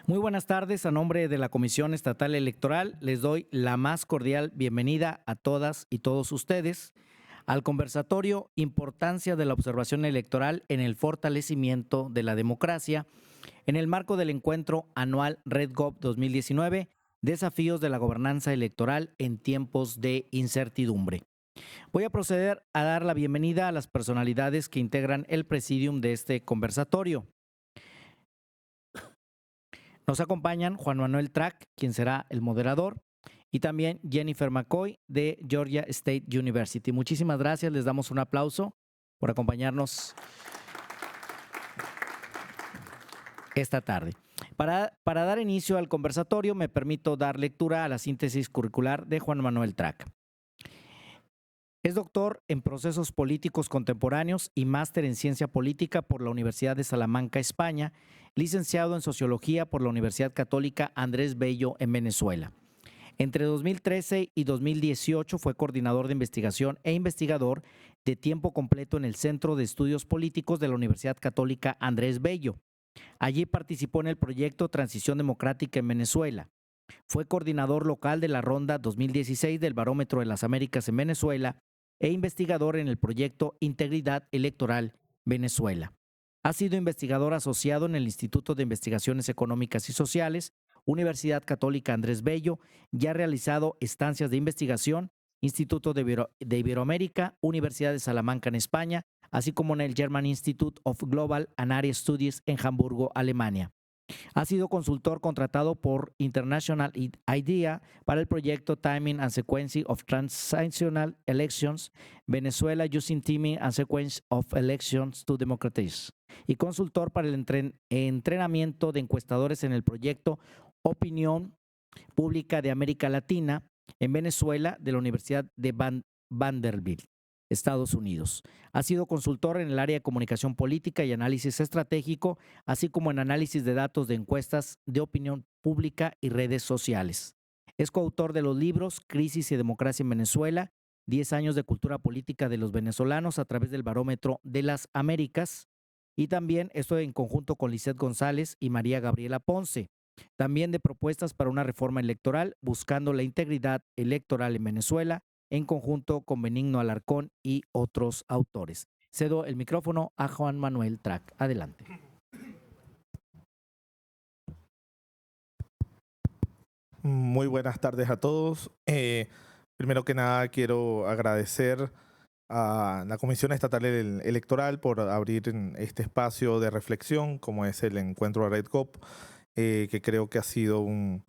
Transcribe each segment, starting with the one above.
Muy buenas tardes. A nombre de la Comisión Estatal Electoral, les doy la más cordial bienvenida a todas y todos ustedes al conversatorio Importancia de la observación electoral en el fortalecimiento de la democracia, en el marco del encuentro anual RedGov 2019, Desafíos de la gobernanza electoral en tiempos de incertidumbre. Voy a proceder a dar la bienvenida a las personalidades que integran el presidium de este conversatorio. Nos acompañan Juan Manuel Track, quien será el moderador, y también Jennifer McCoy de Georgia State University. Muchísimas gracias, les damos un aplauso por acompañarnos esta tarde. Para dar inicio al conversatorio, me permito dar lectura a la síntesis curricular de Juan Manuel Track. Es doctor en procesos políticos contemporáneos y máster en ciencia política por la Universidad de Salamanca, España, licenciado en sociología por la Universidad Católica Andrés Bello en Venezuela. Entre 2013 y 2018 fue coordinador de investigación e investigador de tiempo completo en el Centro de Estudios Políticos de la Universidad Católica Andrés Bello. Allí participó en el proyecto Transición Democrática en Venezuela. Fue coordinador local de la Ronda 2016 del Barómetro de las Américas en Venezuela e investigador en el proyecto Integridad Electoral Venezuela. Ha sido investigador asociado en el Instituto de Investigaciones Económicas y Sociales, Universidad Católica Andrés Bello, y ha realizado estancias de investigación, Instituto de Iberoamérica, Universidad de Salamanca en España, así como en el German Institute of Global and Area Studies en Hamburgo, Alemania. Ha sido consultor contratado por International IDEA para el proyecto Timing and Sequencing of Transitional Elections, Venezuela Using Timing and Sequence of Elections to Democratize, y consultor para el entrenamiento de encuestadores en el proyecto Opinión Pública de América Latina en Venezuela de la Universidad de Vanderbilt, Estados Unidos. Ha sido consultor en el área de comunicación política y análisis estratégico, así como en análisis de datos de encuestas de opinión pública y redes sociales. Es coautor de los libros Crisis y Democracia en Venezuela, 10 años de cultura política de los venezolanos a través del Barómetro de las Américas, y también esto en conjunto con Lisette González y María Gabriela Ponce. También de propuestas para una reforma electoral buscando la integridad electoral en Venezuela, en conjunto con Benigno Alarcón y otros autores. Cedo el micrófono a Juan Manuel Track. Adelante. Muy buenas tardes a todos. Primero que nada, quiero agradecer a la Comisión Estatal Electoral por abrir este espacio de reflexión, como es el encuentro RedGov, que creo que ha sido un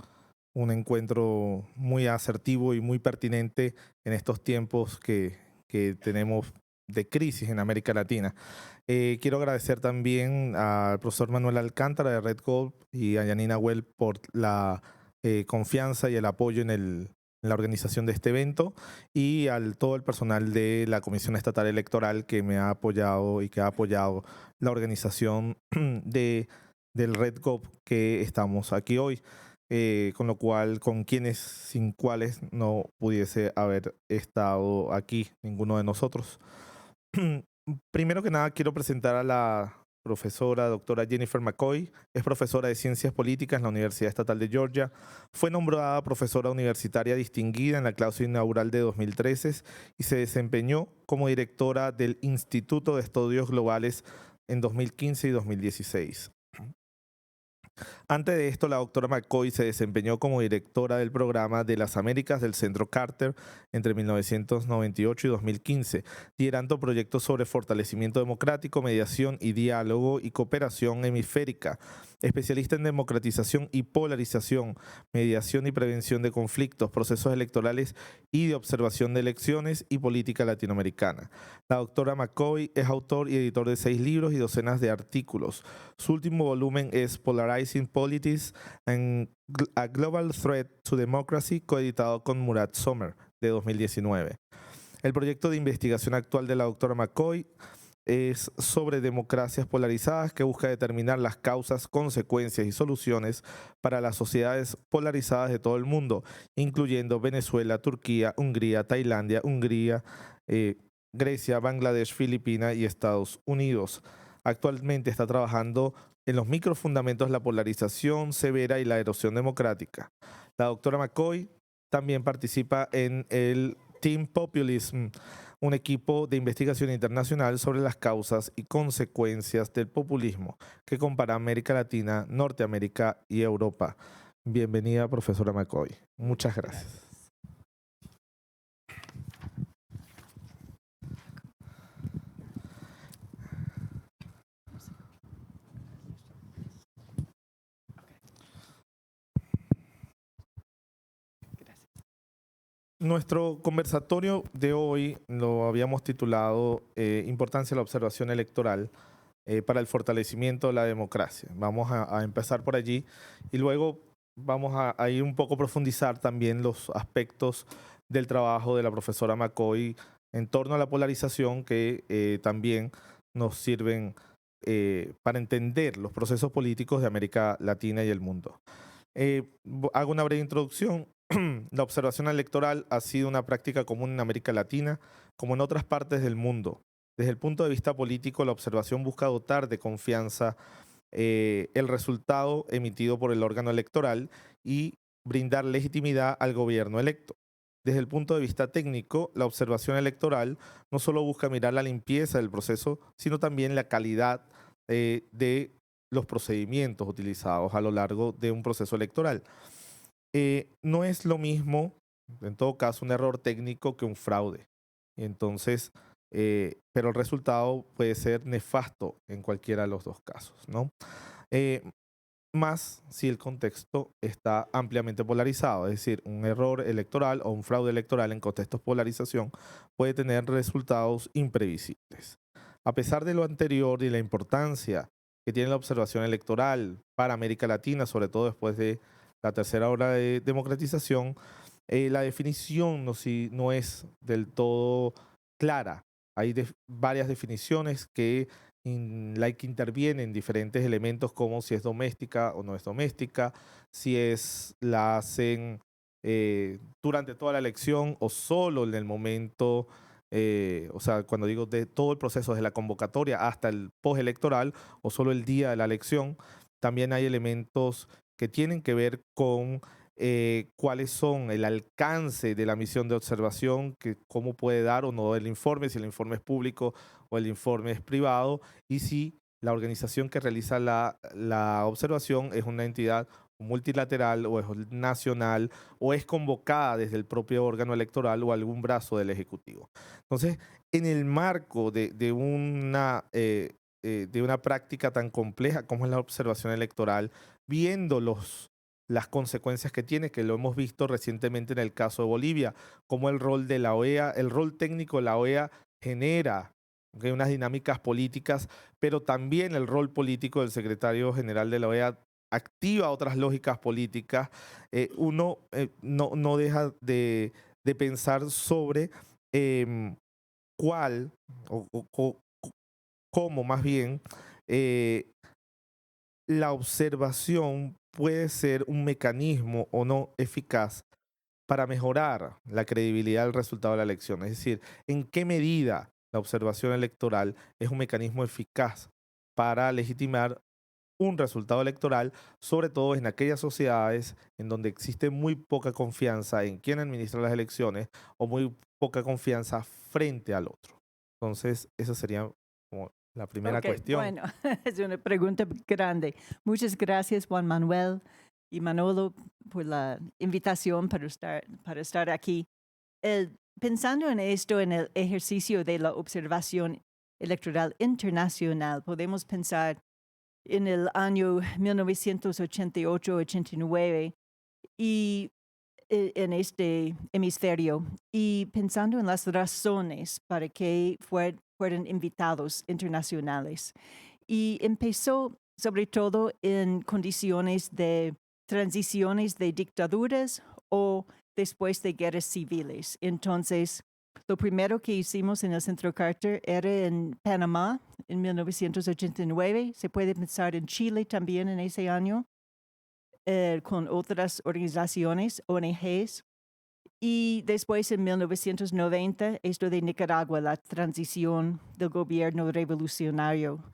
encuentro muy asertivo y muy pertinente en estos tiempos que tenemos de crisis en América Latina. Quiero agradecer también al profesor Manuel Alcántara de RedGov y a Yanina Well por la confianza y el apoyo en la organización de este evento, y al todo el personal de la Comisión Estatal Electoral que me ha apoyado y que ha apoyado la organización del RedGov que estamos aquí hoy. Con lo cual, sin cuales no pudiese haber estado aquí ninguno de nosotros. Primero que nada, quiero presentar a la profesora doctora Jennifer McCoy. Es profesora de Ciencias Políticas en la Universidad Estatal de Georgia. Fue nombrada profesora universitaria distinguida en la clausura inaugural de 2013 y se desempeñó como directora del Instituto de Estudios Globales en 2015 y 2016. Antes de esto, la doctora McCoy se desempeñó como directora del programa de las Américas del Centro Carter entre 1998 y 2015, liderando proyectos sobre fortalecimiento democrático, mediación y diálogo y cooperación hemisférica. Especialista en democratización y polarización, mediación y prevención de conflictos, procesos electorales y de observación de elecciones y política latinoamericana. La doctora McCoy es autor y editor de 6 libros y docenas de artículos. Su último volumen es Polarizing Politics and a Global Threat to Democracy, coeditado con Murat Sommer, de 2019. El proyecto de investigación actual de la doctora McCoy es sobre democracias polarizadas, que busca determinar las causas, consecuencias y soluciones para las sociedades polarizadas de todo el mundo, incluyendo Venezuela, Turquía, Hungría, Tailandia, Grecia, Bangladesh, Filipinas y Estados Unidos. Actualmente está trabajando en los microfundamentos, la polarización severa y la erosión democrática. La doctora McCoy también participa en el Team Populism, un equipo de investigación internacional sobre las causas y consecuencias del populismo que compara América Latina, Norteamérica y Europa. Bienvenida, profesora McCoy. Muchas gracias. Nuestro conversatorio de hoy lo habíamos titulado Importancia de la observación electoral para el fortalecimiento de la democracia. Vamos a empezar por allí y luego vamos a ir un poco a profundizar también los aspectos del trabajo de la profesora McCoy en torno a la polarización que también nos sirven para entender los procesos políticos de América Latina y el mundo. Hago una breve introducción. La observación electoral ha sido una práctica común en América Latina, como en otras partes del mundo. Desde el punto de vista político, la observación busca dotar de confianza el resultado emitido por el órgano electoral y brindar legitimidad al gobierno electo. Desde el punto de vista técnico, la observación electoral no solo busca mirar la limpieza del proceso, sino también la calidad de los procedimientos utilizados a lo largo de un proceso electoral. No es lo mismo, en todo caso, un error técnico que un fraude. Entonces, pero el resultado puede ser nefasto en cualquiera de los dos casos, ¿no? Más si el contexto está ampliamente polarizado, es decir, un error electoral o un fraude electoral en contextos de polarización puede tener resultados imprevisibles. A pesar de lo anterior y la importancia que tiene la observación electoral para América Latina, sobre todo después de la tercera ola de democratización, la definición no es del todo clara. Hay varias definiciones que intervienen en diferentes elementos como si es doméstica o no es doméstica, si la hacen durante toda la elección o solo en el momento, o sea, cuando digo de todo el proceso, desde la convocatoria hasta el postelectoral o solo el día de la elección. También hay elementos que tienen que ver con cuáles son el alcance de la misión de observación, cómo puede dar o no el informe, si el informe es público o el informe es privado, y si la organización que realiza la observación es una entidad multilateral o es nacional o es convocada desde el propio órgano electoral o algún brazo del Ejecutivo. Entonces, en el marco de una práctica tan compleja como es la observación electoral, viendo las consecuencias que tiene, que lo hemos visto recientemente en el caso de Bolivia, como el rol de la OEA, el rol técnico de la OEA genera unas dinámicas políticas, pero también el rol político del secretario general de la OEA activa otras lógicas políticas. Uno no deja de pensar sobre cuál o cómo más bien la observación puede ser un mecanismo o no eficaz para mejorar la credibilidad del resultado de la elección. Es decir, en qué medida la observación electoral es un mecanismo eficaz para legitimar un resultado electoral, sobre todo en aquellas sociedades en donde existe muy poca confianza en quien administra las elecciones o muy poca confianza frente al otro. Entonces, esa sería como la primera cuestión. Bueno, es una pregunta grande. Muchas gracias, Juan Manuel y Manolo, por la invitación para estar aquí. Pensando en esto, en el ejercicio de la observación electoral internacional, podemos pensar en el año 1988-89 y en este hemisferio, y pensando en las razones para que fueran invitados internacionales. Y empezó sobre todo en condiciones de transiciones de dictaduras o después de guerras civiles. Entonces, lo primero que hicimos en el Centro Carter era en Panamá en 1989. Se puede pensar en Chile también en ese año, con otras organizaciones, ONGs. Y después en 1990, esto de Nicaragua, la transición del gobierno revolucionario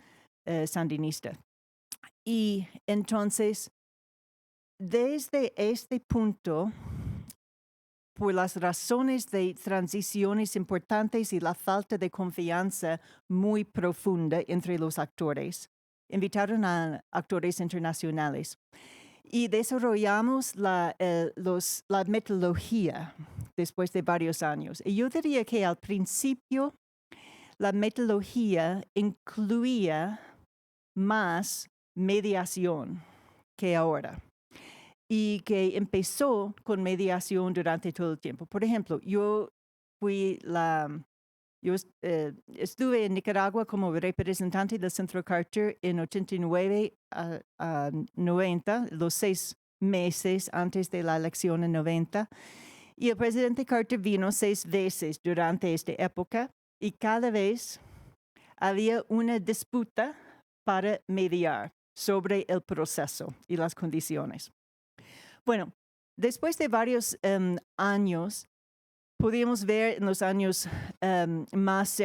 sandinista. Y entonces, desde este punto, por las razones de transiciones importantes y la falta de confianza muy profunda entre los actores, invitaron a actores internacionales y desarrollamos la metodología después de varios años. Y yo diría que al principio la metodología incluía más mediación que ahora y que empezó con mediación durante todo el tiempo. Por ejemplo, yo estuve en Nicaragua como representante del Centro Carter en 89 a 90, los 6 meses antes de la elección en 90. Y el presidente Carter vino 6 veces durante esta época y cada vez había una disputa para mediar sobre el proceso y las condiciones. Bueno, después de varios años, pudimos ver en los años más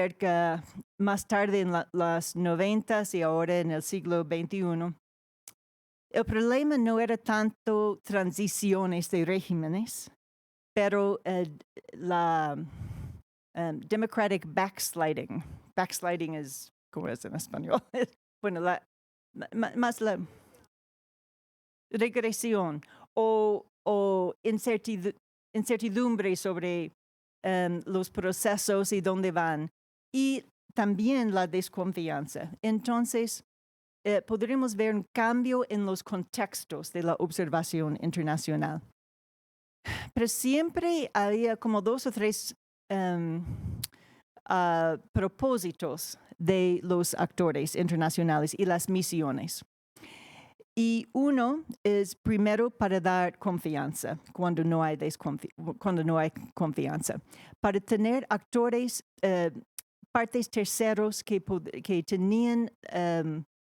tarde en las 90s y ahora en el siglo XXI, el problema no era tanto transiciones de regímenes, pero la democratic backsliding. Backsliding es, ¿cómo es en español? Bueno, más la regresión o incertidumbre sobre los procesos y dónde van, y también la desconfianza. Entonces, podremos ver un cambio en los contextos de la observación internacional. Pero siempre había como 2 o 3 propósitos de los actores internacionales y las misiones. Y uno es primero para dar confianza cuando no hay confianza, para tener actores, partes terceros que tenían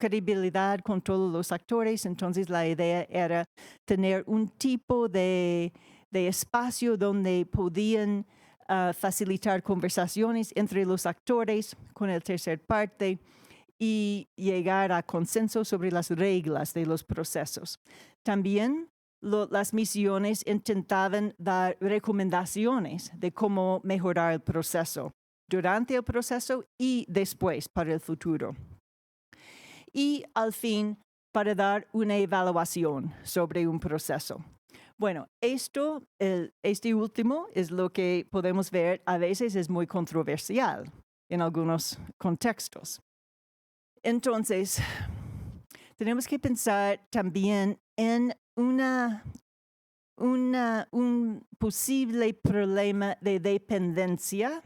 credibilidad con todos los actores. Entonces la idea era tener un tipo de espacio donde podían facilitar conversaciones entre los actores con el tercer parte y llegar a consenso sobre las reglas de los procesos. También las misiones intentaban dar recomendaciones de cómo mejorar el proceso durante el proceso y después para el futuro. Y al fin, para dar una evaluación sobre un proceso. Bueno, este último es lo que podemos ver a veces es muy controversial en algunos contextos. Entonces, tenemos que pensar también en un posible problema de dependencia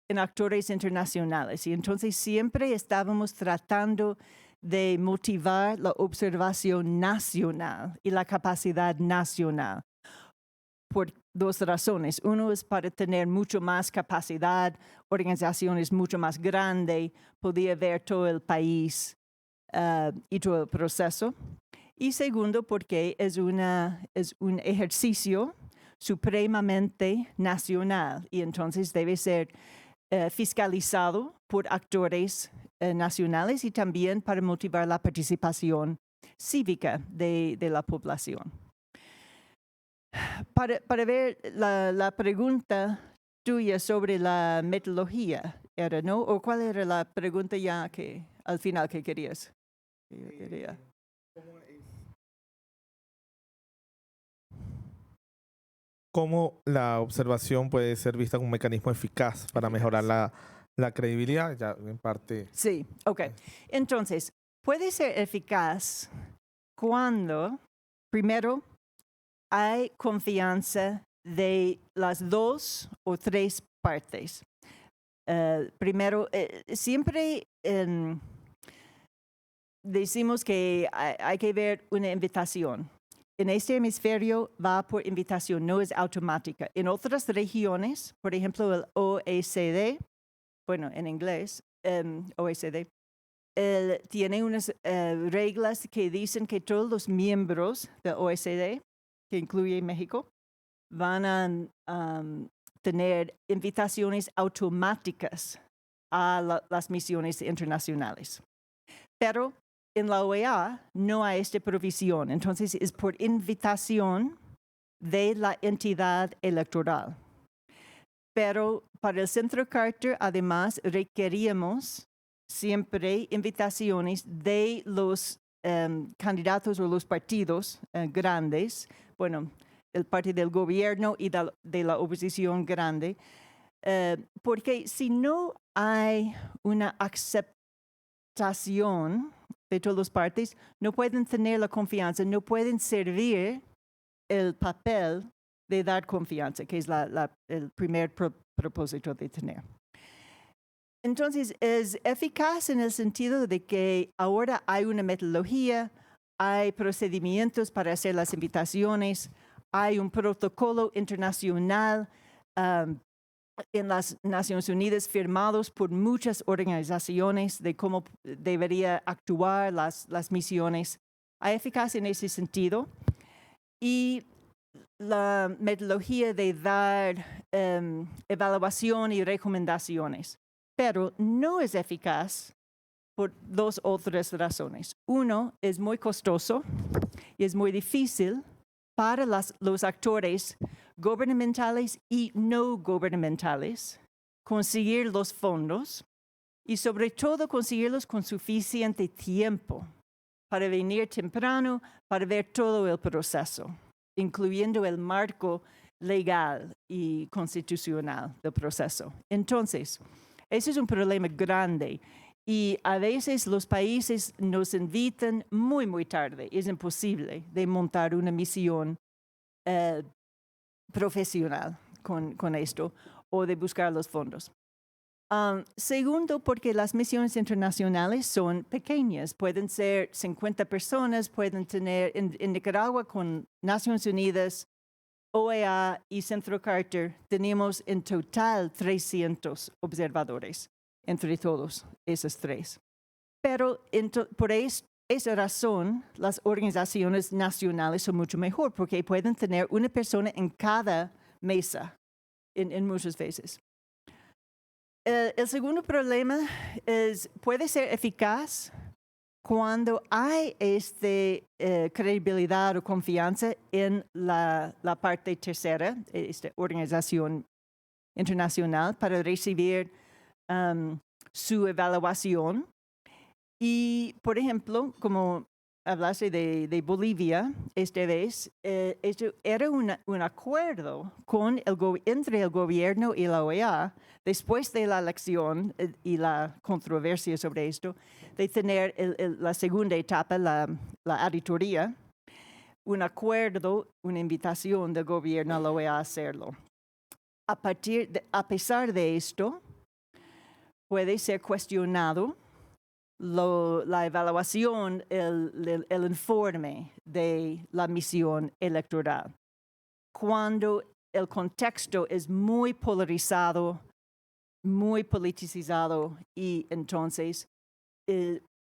en actores internacionales. Y entonces siempre estábamos tratando de motivar la observación nacional y la capacidad nacional por 2 razones. Uno es para tener mucho más capacidad, organizaciones mucho más grandes, podía ver todo el país y todo el proceso. Y segundo, porque es un ejercicio supremamente nacional y entonces debe ser fiscalizado por actores nacionales y también para motivar la participación cívica de la población. Para ver la pregunta tuya sobre la metodología, ¿era, no? ¿O cuál era la pregunta ya que al final que querías? ¿Cómo la observación puede ser vista como un mecanismo eficaz para mejorar la credibilidad? Ya en parte. Sí, ok. Entonces, puede ser eficaz cuando, primero, hay confianza de las 2 o 3 partes. Primero, siempre decimos que hay que ver una invitación. En este hemisferio va por invitación, no es automática. En otras regiones, por ejemplo, el OECD, bueno, en inglés, OECD, tiene unas reglas que dicen que todos los miembros del OECD, que incluye México, van a tener invitaciones automáticas a las misiones internacionales. Pero en la OEA no hay esta provisión. Entonces, es por invitación de la entidad electoral. Pero para el Centro Carter, además, requeríamos siempre invitaciones de los candidatos o los partidos grandes, bueno, el partido del gobierno y de la oposición grande, porque si no hay una aceptación de todas las partes, no pueden tener la confianza, no pueden servir el papel de dar confianza, que es el primer propósito de tener. Entonces, es eficaz en el sentido de que ahora hay una metodología, hay procedimientos para hacer las invitaciones, hay un protocolo internacional en las Naciones Unidas firmados por muchas organizaciones de cómo debería actuar las misiones. Hay eficacia en ese sentido. Y la metodología de dar evaluación y recomendaciones, pero no es eficaz por dos otras razones. Uno, es muy costoso y es muy difícil para los actores gubernamentales y no gubernamentales conseguir los fondos y sobre todo conseguirlos con suficiente tiempo para venir temprano, para ver todo el proceso, incluyendo el marco legal y constitucional del proceso. Entonces, ese es un problema grande y a veces los países nos invitan muy, muy tarde. Es imposible de montar una misión profesional con esto o de buscar los fondos. Segundo, porque las misiones internacionales son pequeñas, pueden ser 50 personas, pueden tener en Nicaragua con Naciones Unidas, OEA y Centro Carter, tenemos en total 300 observadores entre todos esos tres. Pero por esa razón, las organizaciones nacionales son mucho mejor porque pueden tener una persona en cada mesa en muchas veces. El segundo problema puede ser eficaz cuando hay credibilidad o confianza en la parte tercera, esta organización internacional, para recibir su evaluación. Y, por ejemplo, como hablaste de Bolivia, esta vez, esto era un acuerdo entre el gobierno y la OEA, después de la elección y la controversia sobre esto, de tener la segunda etapa, la auditoría, un acuerdo, una invitación del gobierno a la OEA a hacerlo. A pesar de esto, puede ser cuestionado la evaluación, el informe de la misión electoral. Cuando el contexto es muy polarizado, muy politicizado y entonces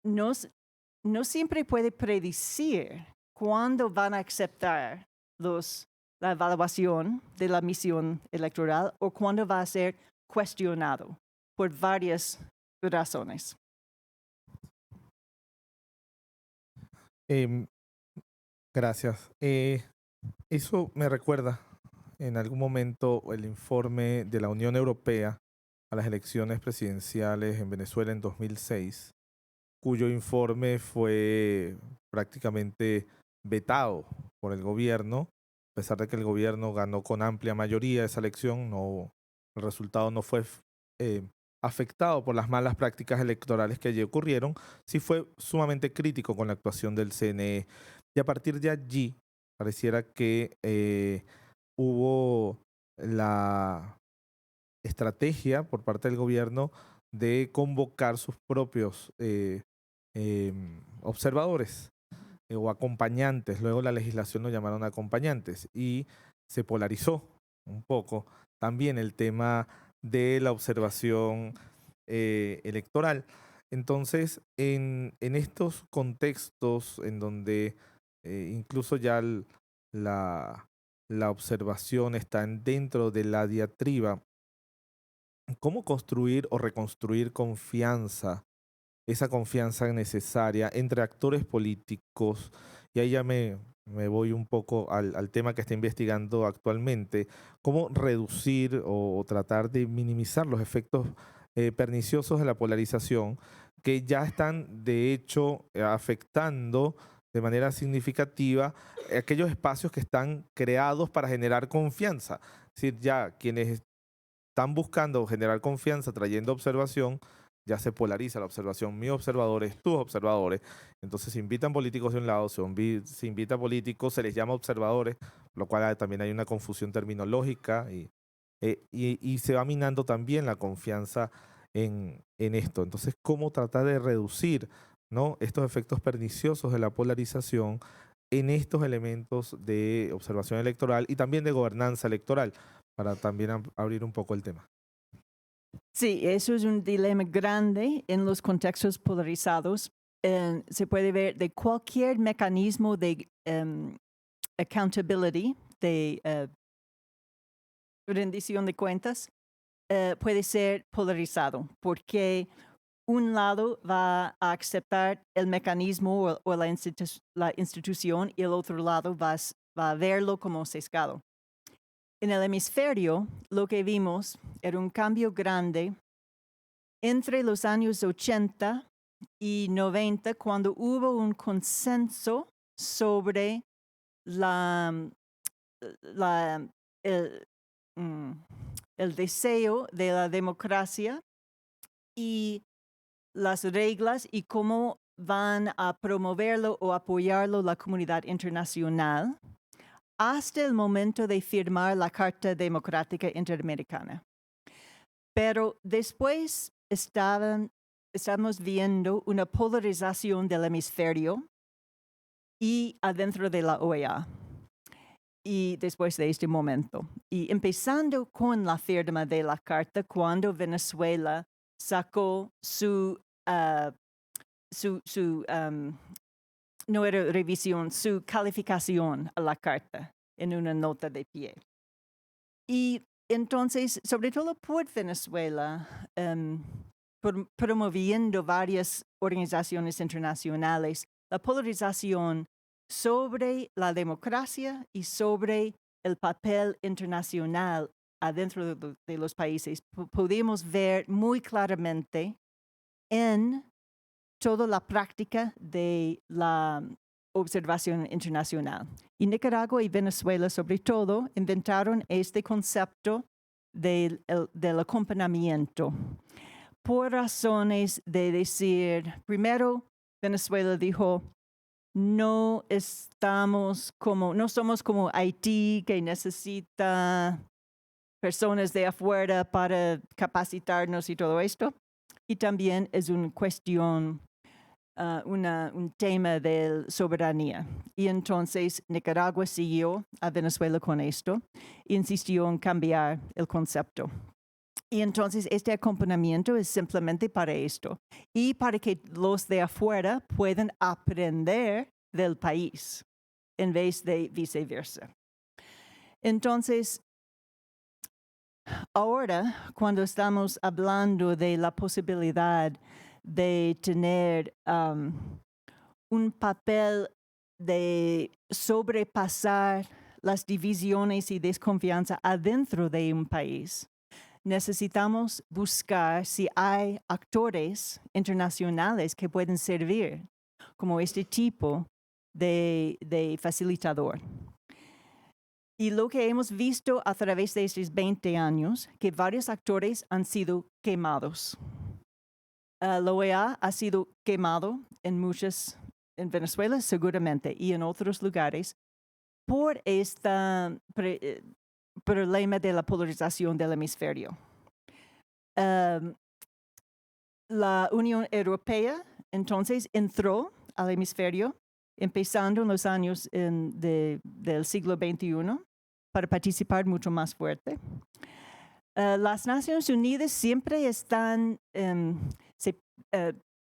no siempre puede predecir cuándo van a aceptar la evaluación de la misión electoral o cuándo va a ser cuestionado por varias razones. Gracias. Eso me recuerda en algún momento el informe de la Unión Europea a las elecciones presidenciales en Venezuela en 2006, cuyo informe fue prácticamente vetado por el gobierno, a pesar de que el gobierno ganó con amplia mayoría esa elección, el resultado no fue afectado por las malas prácticas electorales que allí ocurrieron, sí fue sumamente crítico con la actuación del CNE. Y a partir de allí, pareciera que hubo la estrategia por parte del gobierno de convocar sus propios observadores o acompañantes. Luego la legislación lo llamaron acompañantes y se polarizó un poco también el tema de la observación electoral. Entonces, en estos contextos en donde incluso ya la observación está dentro de la diatriba, ¿cómo construir o reconstruir confianza esa confianza necesaria entre actores políticos. Y ahí ya me voy un poco al tema que está investigando actualmente, cómo reducir o tratar de minimizar los efectos perniciosos de la polarización que ya están de hecho afectando de manera significativa aquellos espacios que están creados para generar confianza. Es decir, ya quienes están buscando generar confianza trayendo observación, ya se polariza la observación, mis observadores, tus observadores. Entonces se invitan políticos de un lado, se invita a políticos, se les llama observadores, lo cual también hay una confusión terminológica y se va minando también la confianza en esto. Entonces, ¿cómo tratar de reducir, ¿no?, estos efectos perniciosos de la polarización en estos elementos de observación electoral y también de gobernanza electoral, para también abrir un poco el tema? Sí, eso es un dilema grande en los contextos polarizados. Se puede ver de cualquier mecanismo de accountability, de rendición de cuentas, puede ser polarizado, porque un lado va a aceptar el mecanismo o la institución y el otro lado va a verlo como sesgado. En el hemisferio, lo que vimos era un cambio grande entre los años 80 y 90, cuando hubo un consenso sobre el, el deseo de la democracia y las reglas y cómo van a promoverlo o apoyarlo la comunidad internacional hasta el momento de firmar la Carta Democrática Interamericana. Pero después estamos viendo una polarización del hemisferio y adentro de la OEA. Y después de este momento. Y empezando con la firma de la Carta, cuando Venezuela sacó no era revisión, su calificación a la Carta en una nota de pie. Y entonces, sobre todo por Venezuela, promoviendo varias organizaciones internacionales, la polarización sobre la democracia y sobre el papel internacional adentro de los países, podemos ver muy claramente en toda la práctica de la observación internacional. Y Nicaragua y Venezuela, sobre todo, inventaron este concepto del acompañamiento por razones de decir, primero, Venezuela dijo, no somos como Haití, que necesita personas de afuera para capacitarnos y todo esto. Y también es una cuestión, un tema de soberanía. Y entonces Nicaragua siguió a Venezuela con esto e insistió en cambiar el concepto. Y entonces este acompañamiento es simplemente para esto y para que los de afuera puedan aprender del país en vez de viceversa. Entonces, ahora, cuando estamos hablando de la posibilidad de tener un papel de sobrepasar las divisiones y desconfianza adentro de un país, necesitamos buscar si hay actores internacionales que pueden servir como este tipo de facilitador. Y lo que hemos visto a través de estos 20 años, que varios actores han sido quemados. La OEA ha sido quemado en Venezuela seguramente y en otros lugares por este problema de la polarización del hemisferio. La Unión Europea entonces entró al hemisferio empezando en los años del siglo XXI para participar mucho más fuerte. Las Naciones Unidas siempre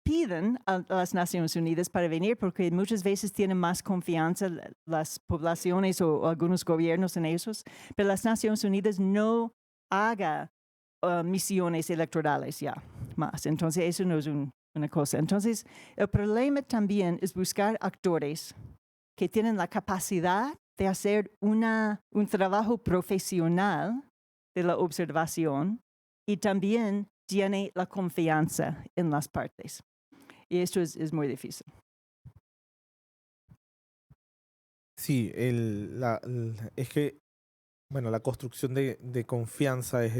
piden a las Naciones Unidas para venir porque muchas veces tienen más confianza las poblaciones o algunos gobiernos en esos, pero las Naciones Unidas no hagan misiones electorales ya más. Entonces eso no es un una cosa. Entonces, el problema también es buscar actores que tienen la capacidad de hacer un trabajo profesional de la observación y también tiene la confianza en las partes. Y esto es muy difícil. Sí, es que, bueno, la construcción de confianza es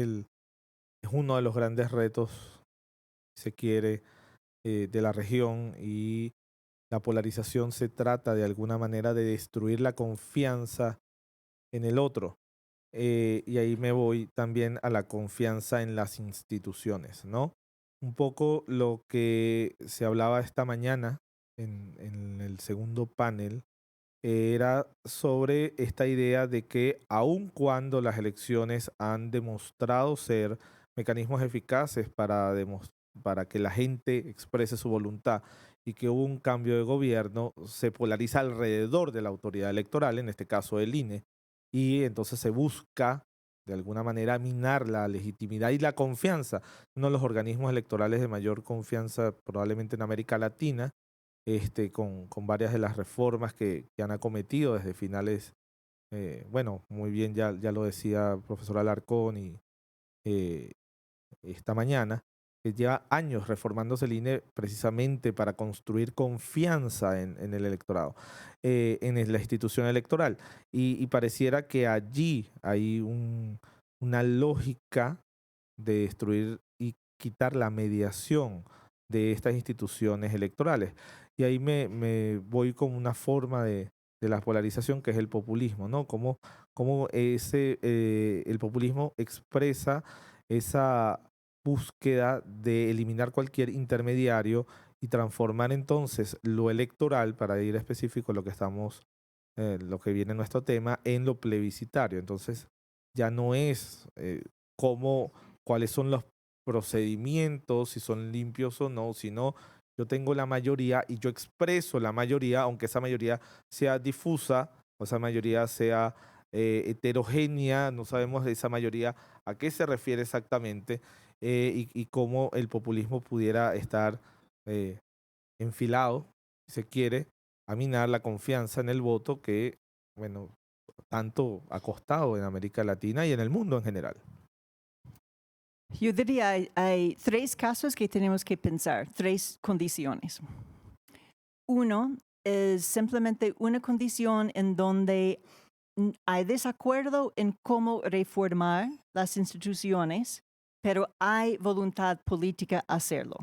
uno de los grandes retos, si se quiere, de la región, y la polarización se trata de alguna manera de destruir la confianza en el otro. Y ahí me voy también a la confianza en las instituciones, ¿no? Un poco lo que se hablaba esta mañana en el segundo panel era sobre esta idea de que aun cuando las elecciones han demostrado ser mecanismos eficaces para que la gente exprese su voluntad y que hubo un cambio de gobierno, se polariza alrededor de la autoridad electoral, en este caso el INE, y entonces se busca de alguna manera minar la legitimidad y la confianza, uno de los organismos electorales de mayor confianza probablemente en América Latina, con varias de las reformas que han acometido desde finales, bueno, muy bien, ya lo decía el profesor Alarcón y eh, esta mañana, que lleva años reformándose el INE precisamente para construir confianza en el electorado, la institución electoral. Y pareciera que allí hay una lógica de destruir y quitar la mediación de estas instituciones electorales. Y ahí me voy con una forma de la polarización que es el populismo, ¿no? Cómo el populismo expresa esa búsqueda de eliminar cualquier intermediario y transformar entonces lo electoral, para ir específico a lo que lo que viene en nuestro tema, en lo plebiscitario. Entonces ya no es cómo cuáles son los procedimientos, si son limpios o no, sino yo tengo la mayoría y yo expreso la mayoría, aunque esa mayoría sea difusa o esa mayoría sea heterogénea, no sabemos de esa mayoría a qué se refiere exactamente, y cómo el populismo pudiera estar eh, enfilado, si se quiere, a minar la confianza en el voto que, bueno, tanto ha costado en América Latina y en el mundo en general. Yo diría, hay tres casos que tenemos que pensar, tres condiciones. Uno es simplemente una condición en donde hay desacuerdo en cómo reformar las instituciones, pero hay voluntad política a hacerlo.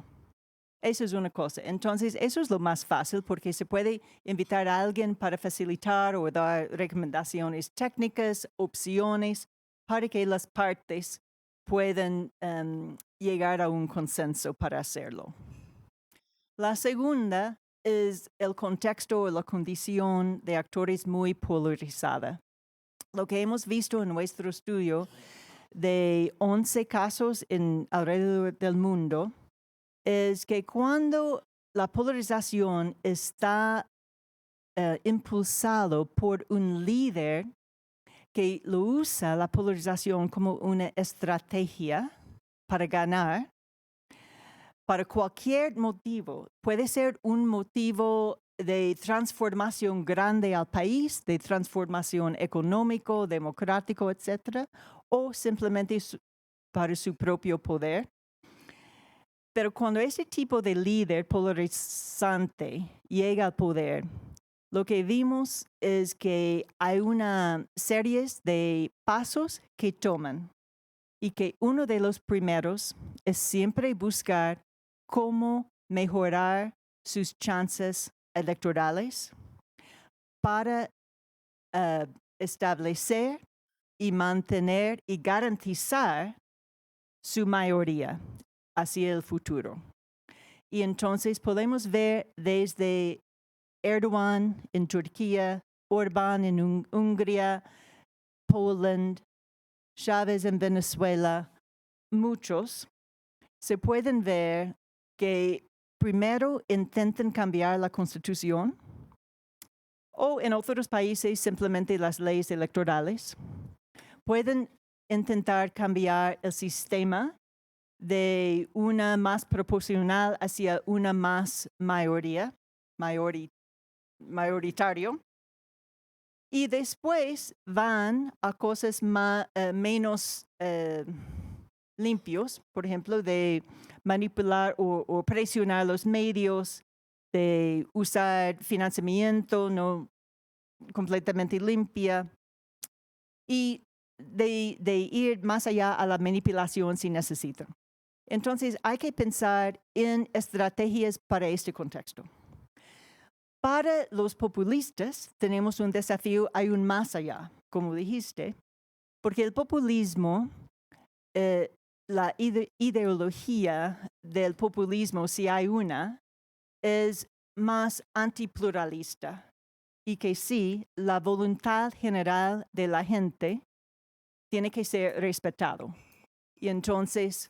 Eso es una cosa. Entonces, eso es lo más fácil porque se puede invitar a alguien para facilitar o dar recomendaciones técnicas, opciones, para que las partes puedan llegar a un consenso para hacerlo. La segunda es el contexto o la condición de actores muy polarizada. Lo que hemos visto en nuestro estudio de 11 casos alrededor del mundo es que cuando la polarización está impulsado por un líder que lo usa la polarización como una estrategia para ganar, para cualquier motivo, puede ser un motivo de transformación grande al país, de transformación económico, democrático, etcétera, o simplemente para su propio poder. Pero cuando ese tipo de líder polarizante llega al poder, lo que vimos es que hay una serie de pasos que toman y que uno de los primeros es siempre buscar cómo mejorar sus chances electorales para establecer y mantener y garantizar su mayoría hacia el futuro. Y entonces podemos ver desde Erdogan en Turquía, Orbán en Hungría, Poland, Chávez en Venezuela, muchos, se pueden ver que primero intentan cambiar la constitución o en otros países simplemente las leyes electorales. Pueden intentar cambiar el sistema de una más proporcional hacia una más mayoritario. Y después van a cosas menos limpios, por ejemplo, de manipular o presionar los medios, de usar financiamiento no completamente limpia y de ir más allá a la manipulación si necesitan. Entonces, hay que pensar en estrategias para este contexto. Para los populistas tenemos un desafío aún más allá, como dijiste, porque el populismo, la ideología del populismo, si hay una, es más antipluralista y que sí, la voluntad general de la gente tiene que ser respetado. Y entonces,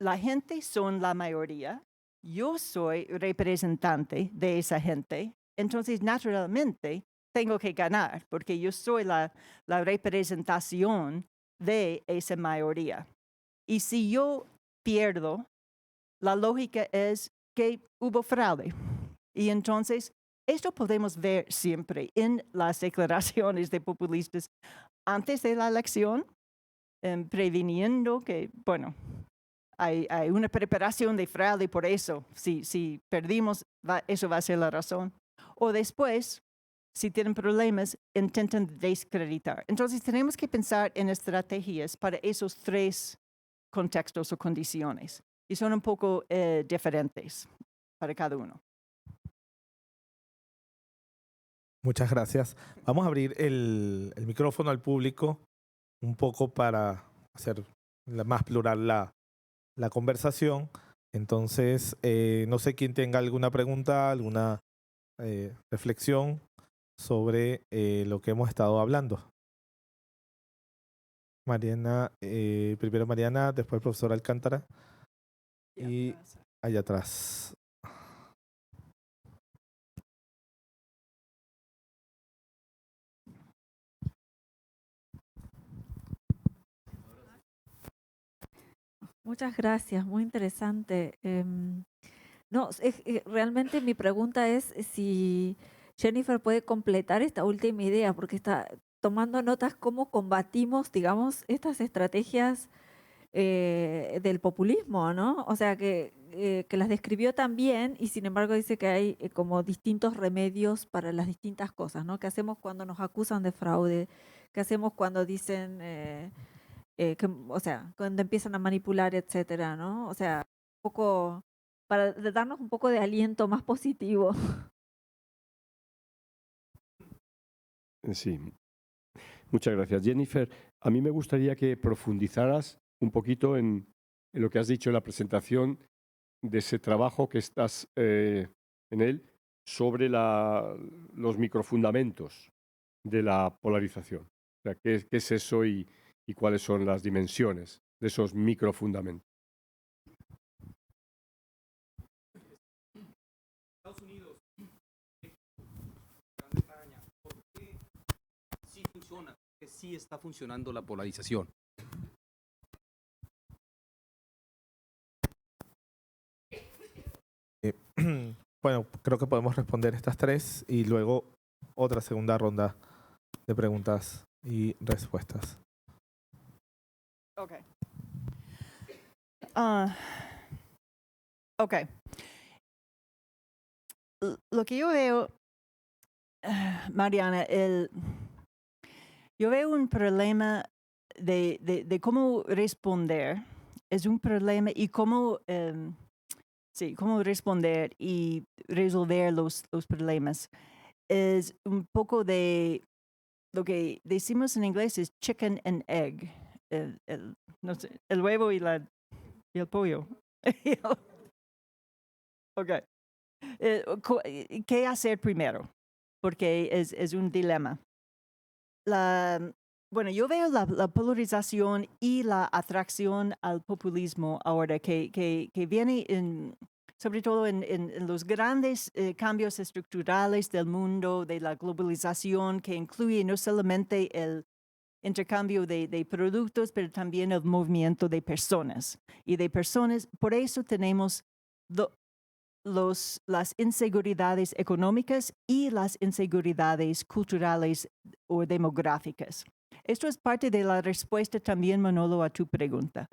la gente son la mayoría. Yo soy representante de esa gente, entonces naturalmente tengo que ganar porque yo soy la representación de esa mayoría. Y si yo pierdo, la lógica es que hubo fraude. Y entonces, esto podemos ver siempre en las declaraciones de populistas antes de la elección, previniendo que, bueno, hay una preparación de fraude por eso. Si perdimos, eso va a ser la razón. O después, si tienen problemas, intentan desacreditar. Entonces, tenemos que pensar en estrategias para esos tres contextos o condiciones. Y son un poco diferentes para cada uno. Muchas gracias. Vamos a abrir el micrófono al público un poco para hacer más plural la conversación. Entonces, no sé quién tenga alguna pregunta, alguna reflexión sobre lo que hemos estado hablando. Mariana, primero Mariana, después el profesor Alcántara y allá atrás. Muchas gracias, muy interesante. No, realmente mi pregunta es si Jennifer puede completar esta última idea, porque está tomando notas cómo combatimos, digamos, estas estrategias del populismo, ¿no? O sea, que las describió tan bien y sin embargo dice que hay como distintos remedios para las distintas cosas, ¿no? ¿Qué hacemos cuando nos acusan de fraude? ¿Qué hacemos cuando dicen... o sea, cuando empiezan a manipular, etcétera, ¿no? O sea, un poco, para darnos un poco de aliento más positivo. Sí, muchas gracias. Jennifer, a mí me gustaría que profundizaras un poquito en lo que has dicho en la presentación de ese trabajo que estás en él sobre los microfundamentos de la polarización. O sea, ¿qué es eso y cuáles son las dimensiones de esos microfundamentos? Estados Unidos, Gran Bretaña, ¿por qué sí funciona? ¿Por qué sí está funcionando la polarización? Bueno, creo que podemos responder estas tres y luego otra segunda ronda de preguntas y respuestas. Okay. Okay. Lo que yo veo, Mariana, yo veo un problema de cómo responder. Es un problema y cómo, cómo responder y resolver los problemas. Es un poco de lo que decimos en inglés es chicken and egg. No sé, el huevo y el pollo. Okay. ¿Qué hacer primero? Porque es un dilema. Bueno, yo veo la polarización y la atracción al populismo ahora que viene sobre todo en los grandes cambios estructurales del mundo, de la globalización, que incluye no solamente intercambio de productos, pero también el movimiento de personas. Y de personas, por eso tenemos las inseguridades económicas y las inseguridades culturales o demográficas. Esto es parte de la respuesta también, Manolo, a tu pregunta.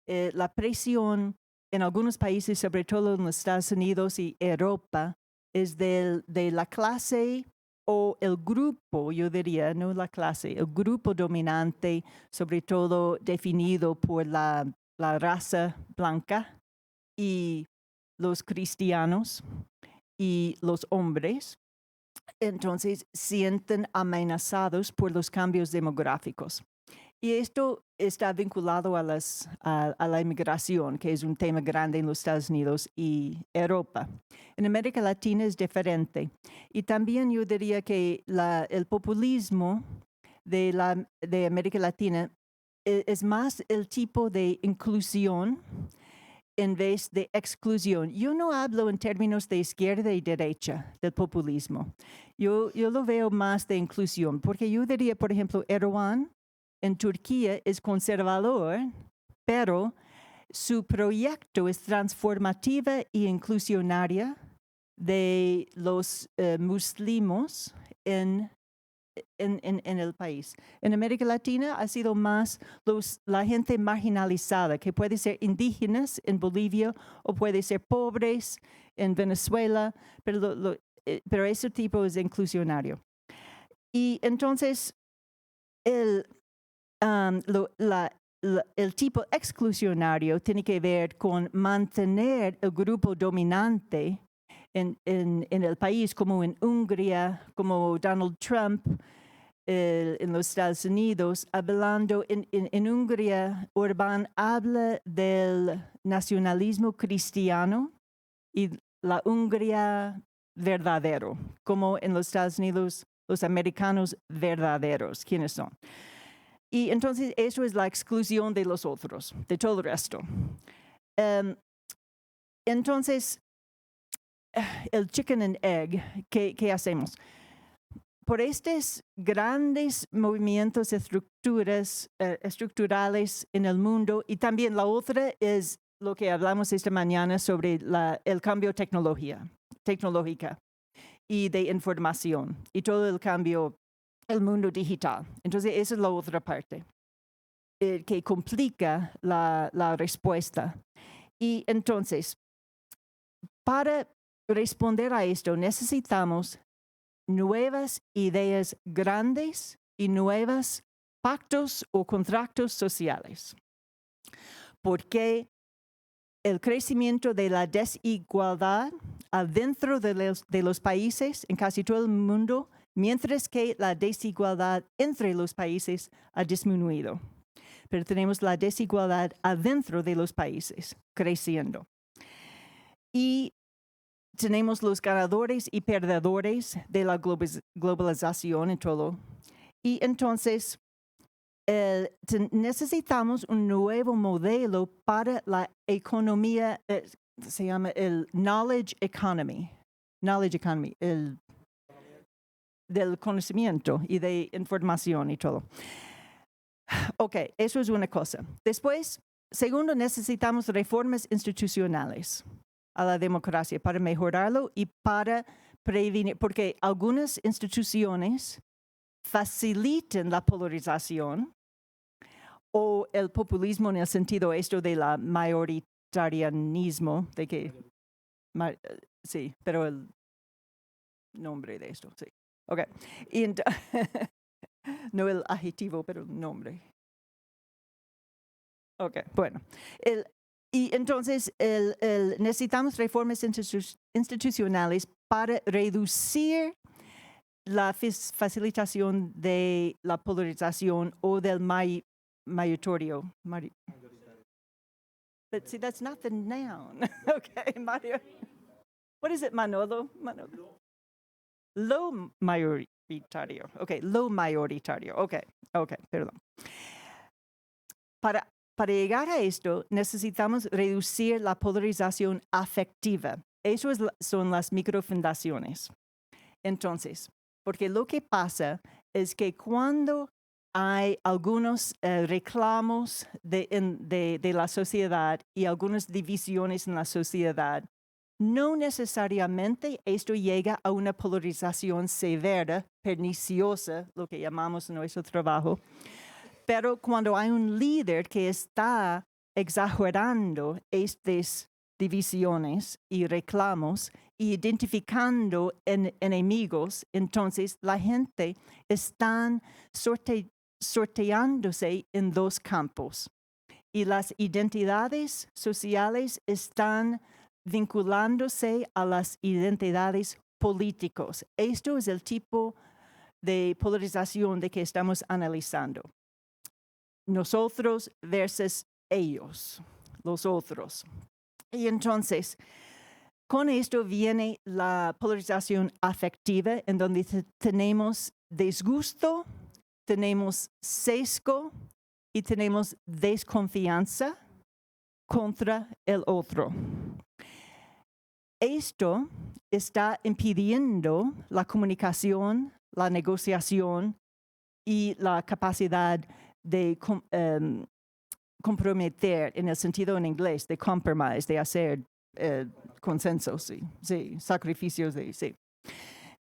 La presión en algunos países, sobre todo en los Estados Unidos y Europa, es de la clase o el grupo, yo diría, no la clase, el grupo dominante, sobre todo definido por la raza blanca y los cristianos y los hombres, entonces sienten amenazados por los cambios demográficos. Y esto está vinculado a la inmigración, que es un tema grande en los Estados Unidos y Europa. En América Latina es diferente. Y también yo diría que el populismo de América Latina es más el tipo de inclusión en vez de exclusión. Yo no hablo en términos de izquierda y derecha del populismo. Yo lo veo más de inclusión, porque yo diría, por ejemplo, Erdogan en Turquía es conservador, pero su proyecto es transformativa e inclusionaria de los muslimos en el país. En América Latina ha sido más la gente marginalizada, que puede ser indígenas en Bolivia o puede ser pobres en Venezuela, pero ese tipo es inclusionario. Y entonces el tipo exclusionario tiene que ver con mantener el grupo dominante en el país, como en Hungría, como Donald Trump en los Estados Unidos, hablando en Hungría, Orbán habla del nacionalismo cristiano y la Hungría verdadero, como en los Estados Unidos, los americanos verdaderos, ¿quiénes son? Y entonces eso es la exclusión de los otros, de todo el resto. Entonces, el chicken and egg, ¿qué hacemos? Por estos grandes movimientos estructurales en el mundo, y también la otra es lo que hablamos esta mañana sobre el cambio tecnológica y de información y todo el cambio, el mundo digital. Entonces, esa es la otra parte que complica la respuesta. Y entonces, para responder a esto, necesitamos nuevas ideas grandes y nuevos pactos o contratos sociales. Porque el crecimiento de la desigualdad adentro de los países en casi todo el mundo, mientras que la desigualdad entre los países ha disminuido. Pero tenemos la desigualdad adentro de los países creciendo. Y tenemos los ganadores y perdedores de la globalización y todo. Y entonces necesitamos un nuevo modelo para la economía, se llama el knowledge economy, del conocimiento y de información y todo. Ok, eso es una cosa. Después, segundo, necesitamos reformas institucionales a la democracia para mejorarlo y para prevenir, porque algunas instituciones facilitan la polarización o el populismo en el sentido esto de la mayoritarianismo, de que, sí, pero el nombre de esto, sí. Ok, y no el adjetivo, pero el nombre. Ok, bueno. Y entonces necesitamos reformas institucionales para reducir la facilitación de la polarización o del mayoritario. But see, that's not the noun. Okay, Mario. What is it, Manolo? Lo mayoritario. Okay, lo mayoritario. Okay, perdón. Para llegar a esto, necesitamos reducir la polarización afectiva. Eso son las microfundaciones. Entonces, porque lo que pasa es que cuando hay algunos reclamos de la sociedad y algunas divisiones en la sociedad. No necesariamente esto llega a una polarización severa, perniciosa, lo que llamamos en nuestro trabajo, pero cuando hay un líder que está exagerando estas divisiones y reclamos, identificando enemigos, entonces la gente está sorteándose en dos campos y las identidades sociales están vinculándose a las identidades políticas. Esto es el tipo de polarización de que estamos analizando. Nosotros versus ellos, los otros. Y entonces, con esto viene la polarización afectiva, en donde tenemos disgusto, tenemos sesgo y tenemos desconfianza contra el otro. Esto está impidiendo la comunicación, la negociación y la capacidad de comprometer, en el sentido en inglés, de compromise, de hacer consensos, sí, sacrificios, sí.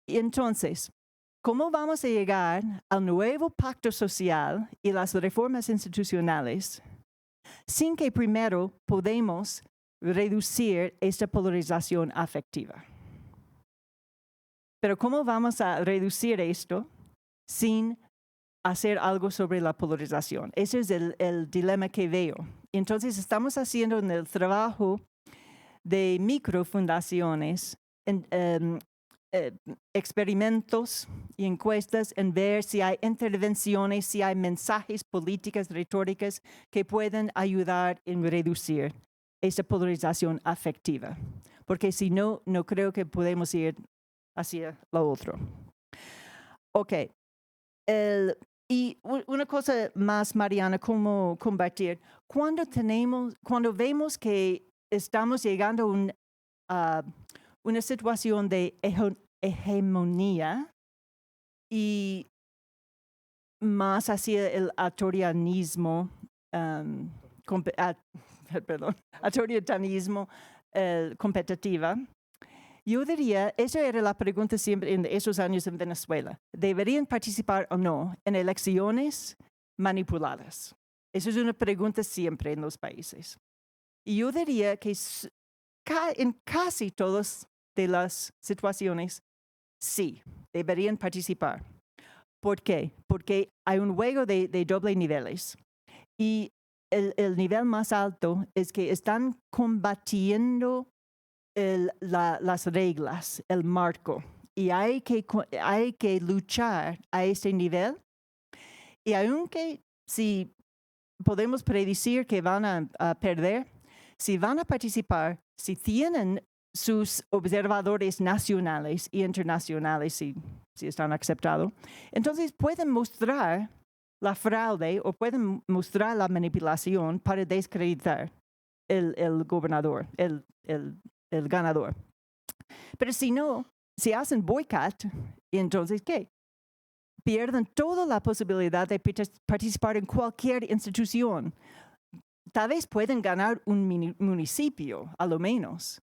Y entonces, ¿cómo vamos a llegar al nuevo pacto social y las reformas institucionales sin que primero podamos reducir esta polarización afectiva? Pero ¿cómo vamos a reducir esto sin hacer algo sobre la polarización? Ese es el dilema que veo. Entonces estamos haciendo en el trabajo de microfundaciones experimentos y encuestas en ver si hay intervenciones, si hay mensajes, políticas, retóricas que pueden ayudar en reducir esa polarización afectiva. Porque si no, no creo que podemos ir hacia lo otro. Ok. Y una cosa más, Mariana, cómo combatir. Cuando vemos que estamos llegando a una situación de hegemonía y más hacia el autoritarismo, competitiva, yo diría, esa era la pregunta siempre en esos años en Venezuela. ¿Deberían participar o no en elecciones manipuladas? Esa es una pregunta siempre en los países. Y yo diría que en casi todas de las situaciones, sí, deberían participar. ¿Por qué? Porque hay un juego de doble niveles. Y el nivel más alto es que están combatiendo las reglas, el marco. Y hay que luchar a ese nivel. Y aunque si podemos predecir que van a perder, si van a participar, si tienen sus observadores nacionales y internacionales, si están aceptados, entonces pueden mostrar la fraude o pueden mostrar la manipulación para desacreditar el gobernador, el ganador. Pero si no, si hacen boicot, entonces ¿qué? Pierden toda la posibilidad de participar en cualquier institución. Tal vez pueden ganar un municipio, a lo menos,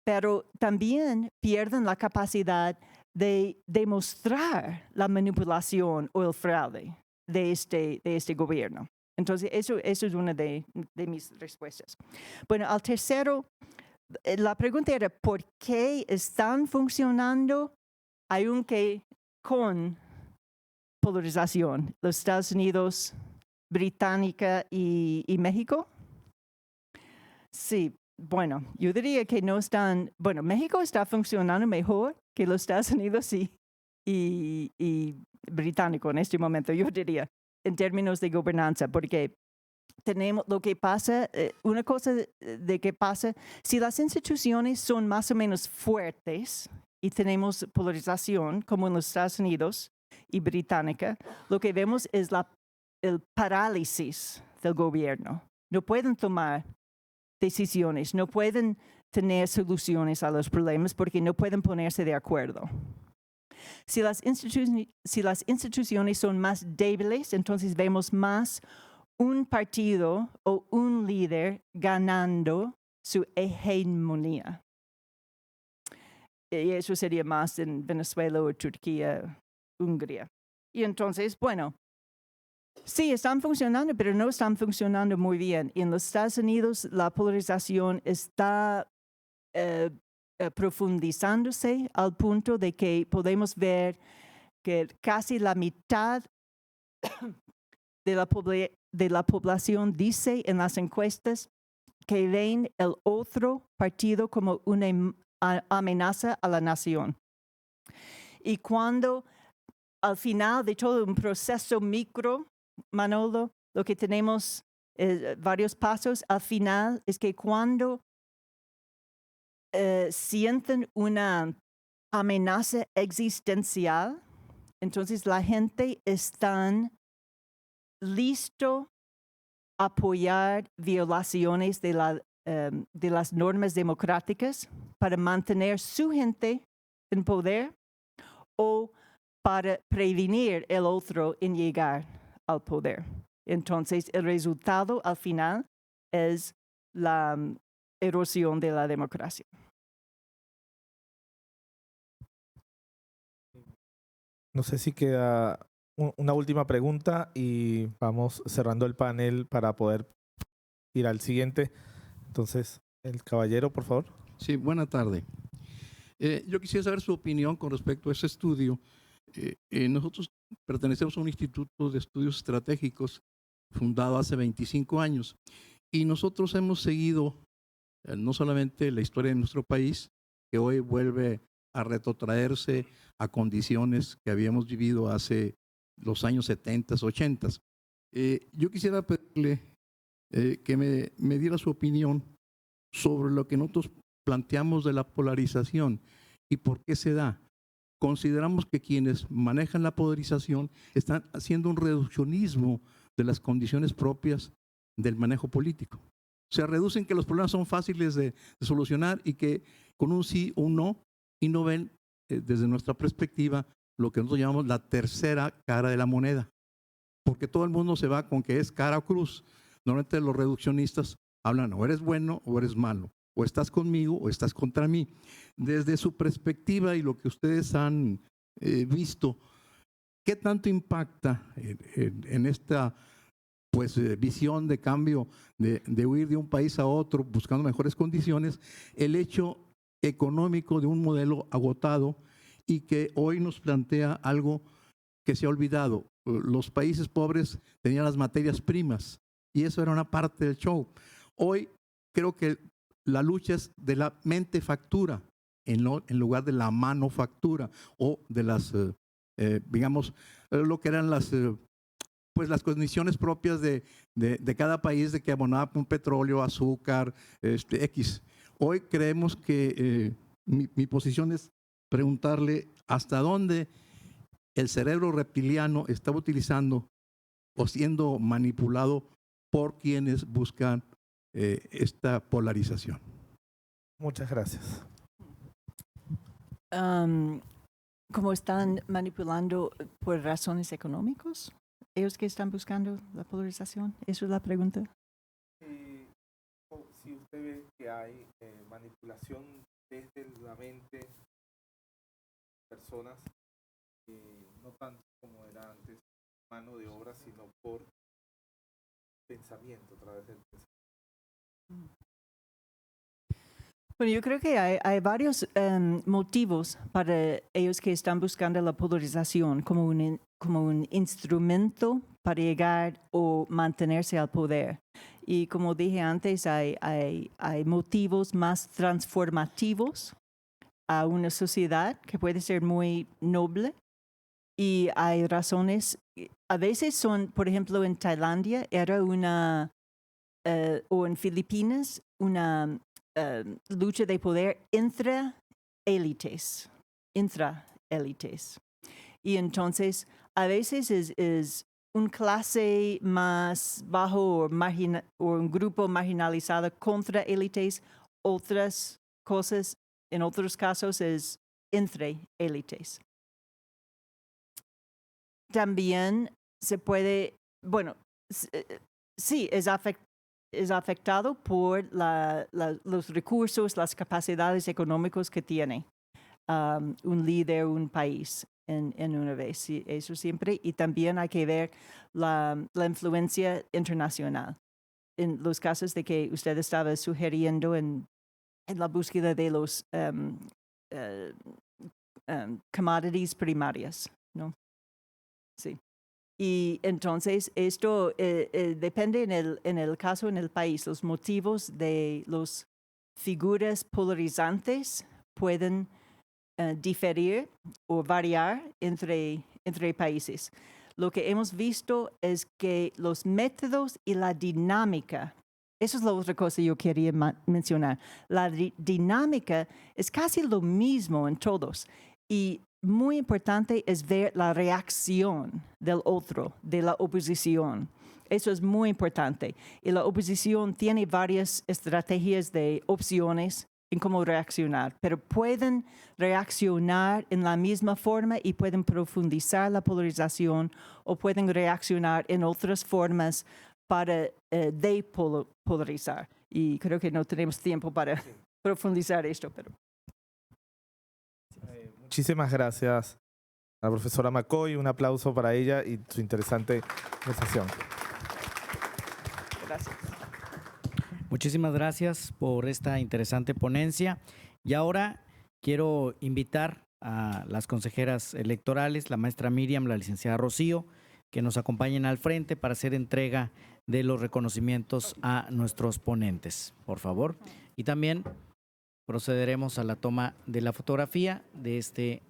pero también pierden la capacidad de demostrar la manipulación o el fraude de este gobierno. Entonces, eso es una de mis respuestas. Bueno, al tercero, la pregunta era, ¿por qué están funcionando aunque con polarización los Estados Unidos, Británica y México? Sí, bueno, yo diría que no están, bueno, México está funcionando mejor que los Estados Unidos y Británico en este momento, yo diría, en términos de gobernanza, porque tenemos lo que pasa, una cosa de que pasa, si las instituciones son más o menos fuertes y tenemos polarización, como en los Estados Unidos y Británica, lo que vemos es el parálisis del gobierno. No pueden tomar decisiones, no pueden tener soluciones a los problemas porque no pueden ponerse de acuerdo. Si si las instituciones son más débiles, entonces vemos más un partido o un líder ganando su hegemonía. Y eso sería más en Venezuela o Turquía, Hungría. Y entonces, bueno, sí, están funcionando, pero no están funcionando muy bien. En los Estados Unidos la polarización está profundizándose al punto de que podemos ver que casi la mitad de la población dice en las encuestas que ven el otro partido como una amenaza a la nación. Y cuando al final de todo un proceso micro, Manolo, lo que tenemos varios pasos, al final es que cuando sienten una amenaza existencial, entonces la gente está listo a apoyar violaciones de las normas democráticas para mantener su gente en poder o para prevenir el otro en llegar al poder. Entonces, el resultado al final es la erosión de la democracia. No sé si queda una última pregunta y vamos cerrando el panel para poder ir al siguiente. Entonces, el caballero, por favor. Sí, buena tarde. Yo quisiera saber su opinión con respecto a ese estudio. Nosotros pertenecemos a un instituto de estudios estratégicos fundado hace 25 años y nosotros hemos seguido no solamente la historia de nuestro país, que hoy vuelve a retrotraerse a condiciones que habíamos vivido hace los años 70, 80. Yo quisiera pedirle que me diera su opinión sobre lo que nosotros planteamos de la polarización y por qué se da. Consideramos que quienes manejan la polarización están haciendo un reduccionismo de las condiciones propias del manejo político. Se reducen que los problemas son fáciles de solucionar y que con un sí o un no, y no ven desde nuestra perspectiva lo que nosotros llamamos la tercera cara de la moneda. Porque todo el mundo se va con que es cara o cruz. Normalmente los reduccionistas hablan o eres bueno o eres malo, o estás conmigo o estás contra mí. Desde su perspectiva y lo que ustedes han visto, ¿qué tanto impacta en esta visión de cambio, de huir de un país a otro buscando mejores condiciones, el hecho económico de un modelo agotado y que hoy nos plantea algo que se ha olvidado? Los países pobres tenían las materias primas y eso era una parte del show. Hoy creo que la lucha es de la mentefactura en lugar de la manufactura o de las, digamos, lo que eran las condiciones propias de cada país, de que abonaba un petróleo, azúcar, X. Hoy creemos que mi posición es preguntarle hasta dónde el cerebro reptiliano está utilizando o siendo manipulado por quienes buscan esta polarización. Muchas gracias. ¿Cómo están manipulando por razones económicas? ¿Ellos que están buscando la polarización? ¿Eso es la pregunta? Si usted ve que hay manipulación desde la mente de personas, no tanto como era antes mano de obra, sino por pensamiento, a través del pensamiento. Bueno, yo creo que hay varios motivos para ellos que están buscando la polarización como un instrumento para llegar o mantenerse al poder. Y como dije antes, hay motivos más transformativos a una sociedad que puede ser muy noble. Y hay razones, a veces son, por ejemplo, en Tailandia era o en Filipinas, una lucha de poder intraélites. Y entonces, a veces es una clase más bajo o un grupo marginalizado contra élites. Otras cosas, en otros casos, es entre élites. también se puede, bueno, sí, es afectado por los recursos, las capacidades económicas que tiene un líder, un país en una vez. Sí, eso siempre. Y también hay que ver la influencia internacional. En los casos de que usted estaba sugiriendo en la búsqueda de los commodities primarias, ¿no? Sí. Y entonces esto depende en el caso, en el país, los motivos de las figuras polarizantes pueden diferir o variar entre países. Lo que hemos visto es que los métodos y la dinámica, eso es la otra cosa que yo quería mencionar. La dinámica es casi lo mismo en todos. Y muy importante es ver la reacción del otro, de la oposición. Eso es muy importante. Y la oposición tiene varias estrategias de opciones en cómo reaccionar, pero pueden reaccionar en la misma forma y pueden profundizar la polarización o pueden reaccionar en otras formas para depolarizar. Y creo que no tenemos tiempo para profundizar esto, pero... Muchísimas gracias a la profesora McCoy. Un aplauso para ella y su interesante conversación. Gracias. Muchísimas gracias por esta interesante ponencia. Y ahora quiero invitar a las consejeras electorales, la maestra Miriam, la licenciada Rocío, que nos acompañen al frente para hacer entrega de los reconocimientos a nuestros ponentes, por favor. Y también procederemos a la toma de la fotografía de este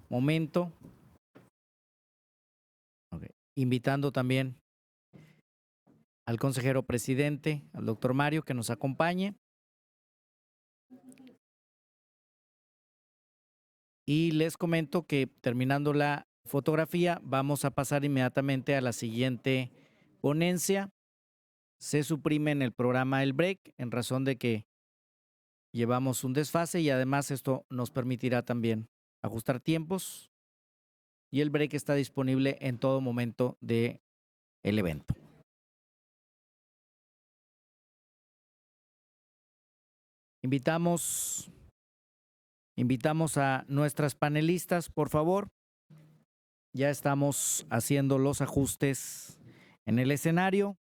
momento. Okay. Invitando también al consejero presidente, al doctor Mario, que nos acompañe. Y les comento que terminando la fotografía, vamos a pasar inmediatamente a la siguiente ponencia. Se suprime en el programa el break en razón de que llevamos un desfase y además esto nos permitirá también ajustar tiempos y el break está disponible en todo momento del evento. Invitamos a nuestras panelistas, por favor. Ya estamos haciendo los ajustes en el escenario.